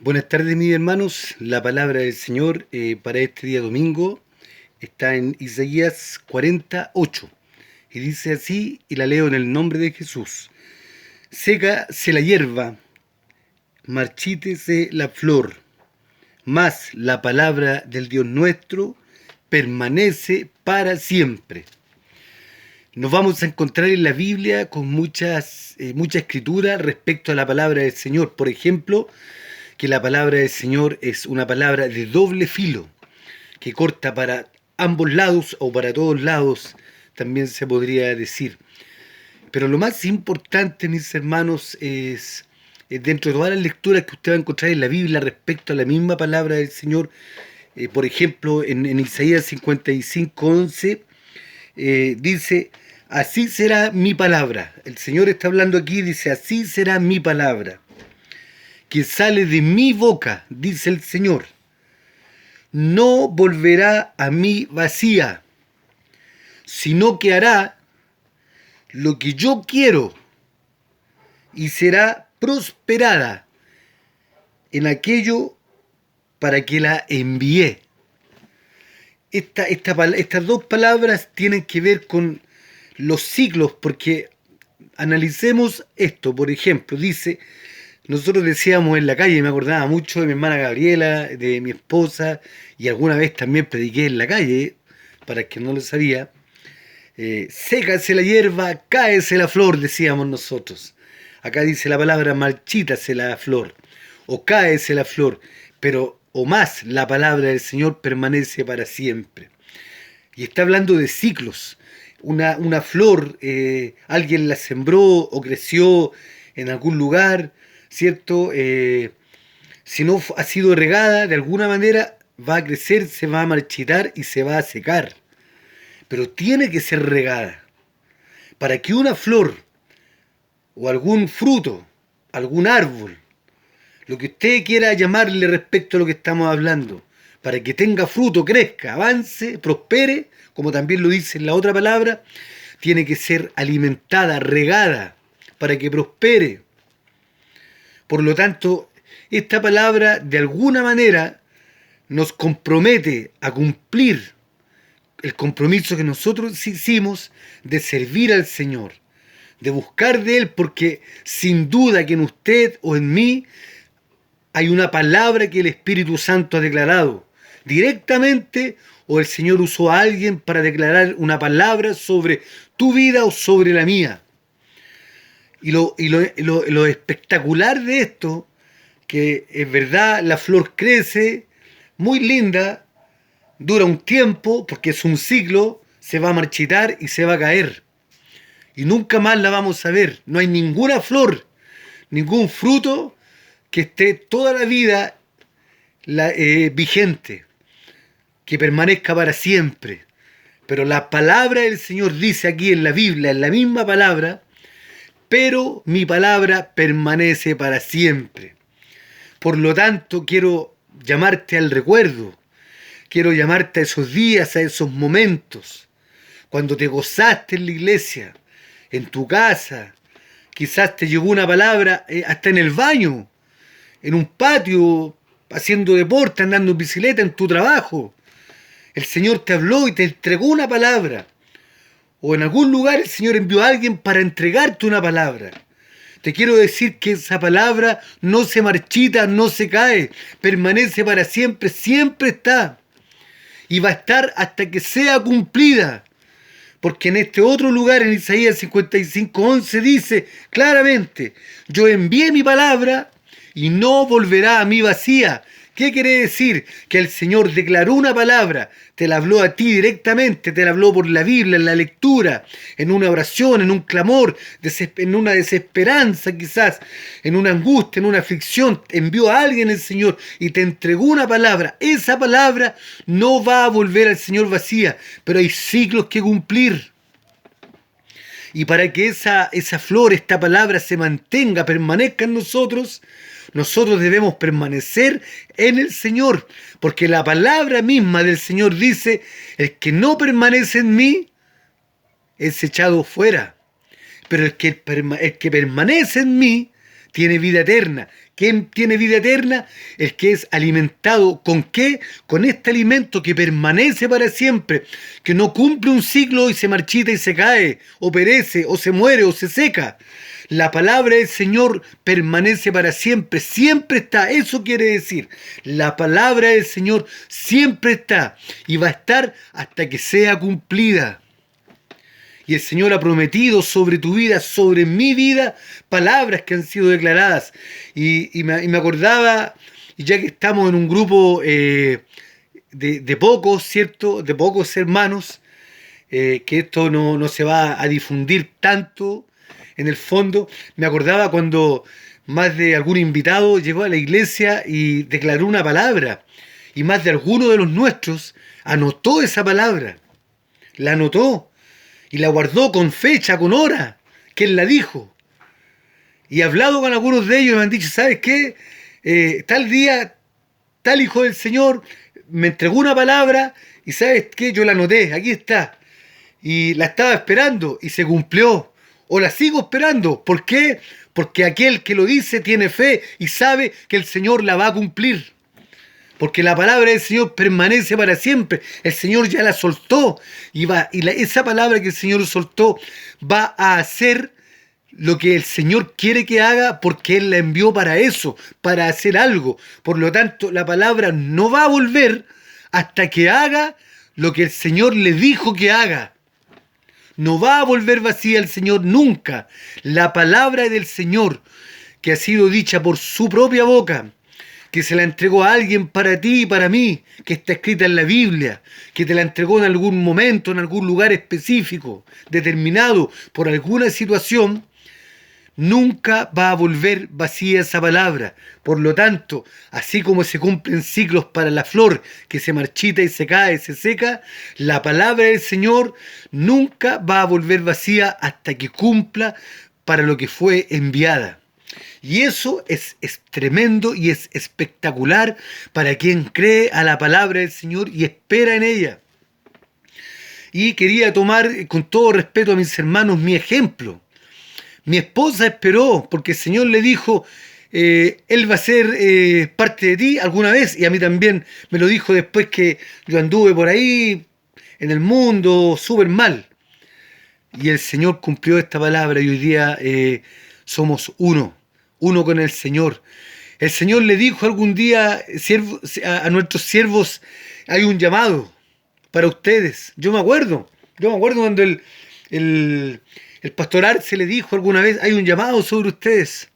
Buenas tardes, mis hermanos. La palabra del Señor para este día domingo está en Isaías 48 y dice así, y la leo en el nombre de Jesús. Sécase la hierba, marchítese la flor, mas la palabra del Dios nuestro permanece para siempre. Nos vamos a encontrar en la Biblia con mucha escritura respecto a la palabra del Señor. Por ejemplo, que la palabra del Señor es una palabra de doble filo, que corta para ambos lados o para todos lados, también se podría decir. Pero lo más importante, mis hermanos, es dentro de todas las lecturas que usted va a encontrar en la Biblia respecto a la misma palabra del Señor, por ejemplo, en Isaías 55:11, dice, así será mi palabra. El Señor está hablando aquí, dice, así será mi palabra, que sale de mi boca, dice el Señor. No volverá a mí vacía, sino que hará lo que yo quiero y será prosperada en aquello para que la envié. Estas dos palabras tienen que ver con los siglos, porque analicemos esto. Por ejemplo, dice, nosotros decíamos en la calle, me acordaba mucho de mi hermana Gabriela, de mi esposa, y alguna vez también prediqué en la calle, para el que no lo sabía. Sécase la hierba, cáese la flor, decíamos nosotros. Acá dice la palabra marchítase la flor, o cáese la flor, pero o más la palabra del Señor permanece para siempre. Y está hablando de ciclos. Una flor, alguien la sembró o creció en algún lugar, ¿cierto? Si no ha sido regada, de alguna manera va a crecer, se va a marchitar y se va a secar. Pero tiene que ser regada. Para que una flor o algún fruto, algún árbol, lo que usted quiera llamarle respecto a lo que estamos hablando, para que tenga fruto, crezca, avance, prospere, como también lo dice en la otra palabra, tiene que ser alimentada, regada, para que prospere. Por lo tanto, esta palabra de alguna manera nos compromete a cumplir el compromiso que nosotros hicimos de servir al Señor, de buscar de Él, porque sin duda que en usted o en mí hay una palabra que el Espíritu Santo ha declarado directamente, o el Señor usó a alguien para declarar una palabra sobre tu vida o sobre la mía. Lo espectacular de esto, que es verdad, la flor crece, muy linda, dura un tiempo, porque es un ciclo, se va a marchitar y se va a caer. Y nunca más la vamos a ver. No hay ninguna flor, ningún fruto que esté toda la vida vigente, que permanezca para siempre. Pero la palabra del Señor dice aquí en la Biblia, en la misma palabra, pero mi palabra permanece para siempre. Por lo tanto, quiero llamarte al recuerdo, quiero llamarte a esos días, a esos momentos, cuando te gozaste en la iglesia, en tu casa, quizás te llegó una palabra hasta en el baño, en un patio, haciendo deporte, andando en bicicleta, en tu trabajo. El Señor te habló y te entregó una palabra. O en algún lugar el Señor envió a alguien para entregarte una palabra. Te quiero decir que esa palabra no se marchita, no se cae, permanece para siempre, siempre está. Y va a estar hasta que sea cumplida. Porque en este otro lugar, en Isaías 55:11, dice claramente, yo envié mi palabra y no volverá a mí vacía. ¿Qué quiere decir? Que el Señor declaró una palabra, te la habló a ti directamente, te la habló por la Biblia, en la lectura, en una oración, en un clamor, en una desesperanza quizás, en una angustia, en una aflicción. Envió a alguien el Señor y te entregó una palabra. Esa palabra no va a volver al Señor vacía, pero hay ciclos que cumplir. Y para que esa flor, esta palabra se mantenga, permanezca en nosotros, nosotros debemos permanecer en el Señor, porque la palabra misma del Señor dice, el que no permanece en mí es echado fuera, pero el que permanece en mí tiene vida eterna. ¿Quién tiene vida eterna? El que es alimentado. ¿Con qué? Con este alimento que permanece para siempre, que no cumple un ciclo y se marchita y se cae, o perece, o se muere, o se seca. La palabra del Señor permanece para siempre, siempre está. Eso quiere decir, la palabra del Señor siempre está y va a estar hasta que sea cumplida. Y el Señor ha prometido sobre tu vida, sobre mi vida, palabras que han sido declaradas. Y me acordaba, ya que estamos en un grupo de pocos, ¿cierto? De pocos hermanos, que esto no se va a difundir tanto en el fondo. Me acordaba cuando más de algún invitado llegó a la iglesia y declaró una palabra. Y más de alguno de los nuestros anotó esa palabra. La anotó. Y la guardó con fecha, con hora, que él la dijo. Y he hablado con algunos de ellos y me han dicho, ¿sabes qué? Tal día, tal hijo del Señor me entregó una palabra y ¿sabes qué? Yo la anoté, aquí está. Y la estaba esperando y se cumplió. O la sigo esperando. ¿Por qué? Porque aquel que lo dice tiene fe y sabe que el Señor la va a cumplir. Porque la palabra del Señor permanece para siempre. El Señor ya la soltó. Esa palabra que el Señor soltó va a hacer lo que el Señor quiere que haga porque Él la envió para eso, para hacer algo. Por lo tanto, la palabra no va a volver hasta que haga lo que el Señor le dijo que haga. No va a volver vacía el Señor nunca. La palabra del Señor, que ha sido dicha por su propia boca, que se la entregó a alguien para ti y para mí, que está escrita en la Biblia, que te la entregó en algún momento, en algún lugar específico, determinado por alguna situación, nunca va a volver vacía esa palabra. Por lo tanto, así como se cumplen ciclos para la flor, que se marchita y se cae, se seca, la palabra del Señor nunca va a volver vacía hasta que cumpla para lo que fue enviada. Y eso es tremendo y es espectacular para quien cree a la palabra del Señor y espera en ella. Y quería tomar, con todo respeto a mis hermanos, mi ejemplo. Mi esposa esperó, porque el Señor le dijo, Él va a ser parte de ti alguna vez, y a mí también me lo dijo después que yo anduve por ahí en el mundo súper mal. Y el Señor cumplió esta palabra y hoy día somos uno con el Señor. El Señor le dijo algún día a nuestros siervos, hay un llamado para ustedes. Yo me acuerdo cuando el pastor Arce le dijo alguna vez, hay un llamado sobre ustedes.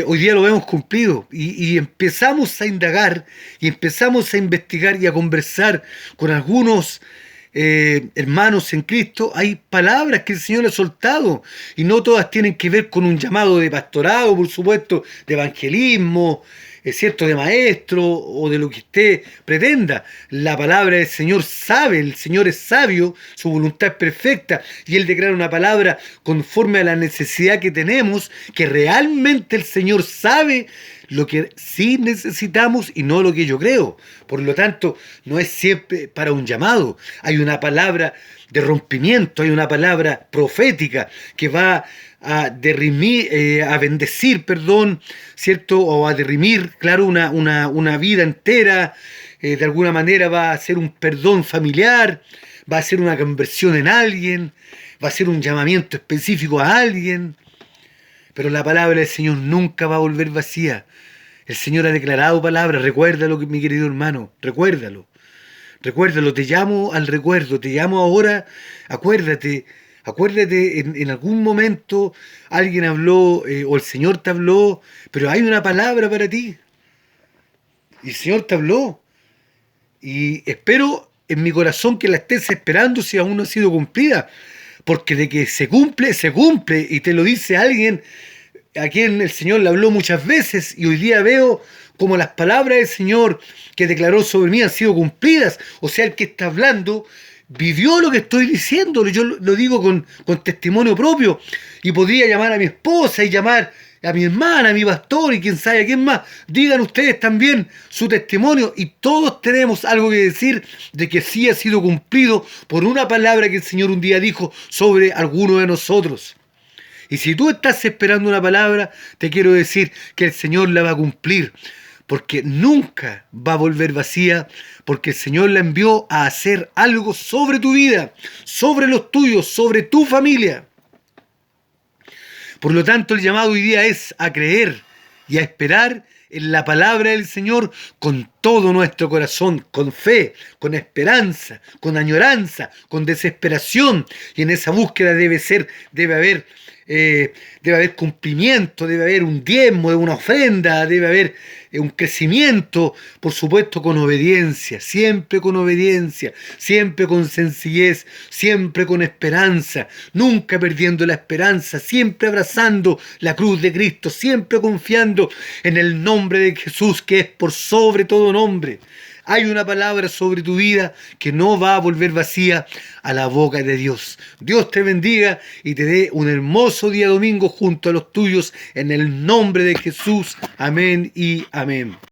Hoy día lo hemos cumplido y empezamos a indagar y empezamos a investigar y a conversar con algunos hermanos en Cristo. Hay palabras que el Señor ha soltado y no todas tienen que ver con un llamado de pastorado, por supuesto, de evangelismo, es cierto, de maestro o de lo que usted pretenda. La palabra del Señor sabe, el Señor es sabio, su voluntad es perfecta y Él declara una palabra conforme a la necesidad que tenemos, que realmente el Señor sabe lo que sí necesitamos y no lo que yo creo. Por lo tanto, no es siempre para un llamado. Hay una palabra de rompimiento, hay una palabra profética que va a derrimir, a bendecir, ¿cierto? O a derrimir, claro, una vida entera. De alguna manera va a ser un perdón familiar, va a ser una conversión en alguien, va a ser un llamamiento específico a alguien. Pero la palabra del Señor nunca va a volver vacía. El Señor ha declarado palabras. Recuérdalo, mi querido hermano. Recuérdalo. Recuérdalo. Te llamo al recuerdo. Te llamo ahora. Acuérdate. Acuérdate, en algún momento alguien habló o el Señor te habló. Pero hay una palabra para ti. Y el Señor te habló. Y espero en mi corazón que la estés esperando si aún no ha sido cumplida. Porque de que se cumple, se cumple. Y te lo dice alguien a quien el Señor le habló muchas veces. Y hoy día veo como las palabras del Señor que declaró sobre mí han sido cumplidas. O sea, el que está hablando vivió lo que estoy diciendo. Yo lo digo con testimonio propio. Y podría llamar a mi esposa y llamar a mi hermana, a mi pastor y quién sabe a quién más. Digan ustedes también su testimonio y todos tenemos algo que decir de que sí ha sido cumplido por una palabra que el Señor un día dijo sobre alguno de nosotros. Y si tú estás esperando una palabra, te quiero decir que el Señor la va a cumplir, porque nunca va a volver vacía, porque el Señor la envió a hacer algo sobre tu vida, sobre los tuyos, sobre tu familia. Por lo tanto, el llamado hoy día es a creer y a esperar en la palabra del Señor con todo nuestro corazón, con fe, con esperanza, con añoranza, con desesperación. Y en esa búsqueda debe haber cumplimiento, debe haber un diezmo, una ofrenda, debe haber un crecimiento, por supuesto con obediencia, siempre con sencillez, siempre con esperanza, nunca perdiendo la esperanza, siempre abrazando la cruz de Cristo, siempre confiando en el nombre de Jesús, que es por sobre todo nombre. Hay una palabra sobre tu vida que no va a volver vacía a la boca de Dios. Dios te bendiga y te dé un hermoso día domingo junto a los tuyos en el nombre de Jesús. Amén y amén.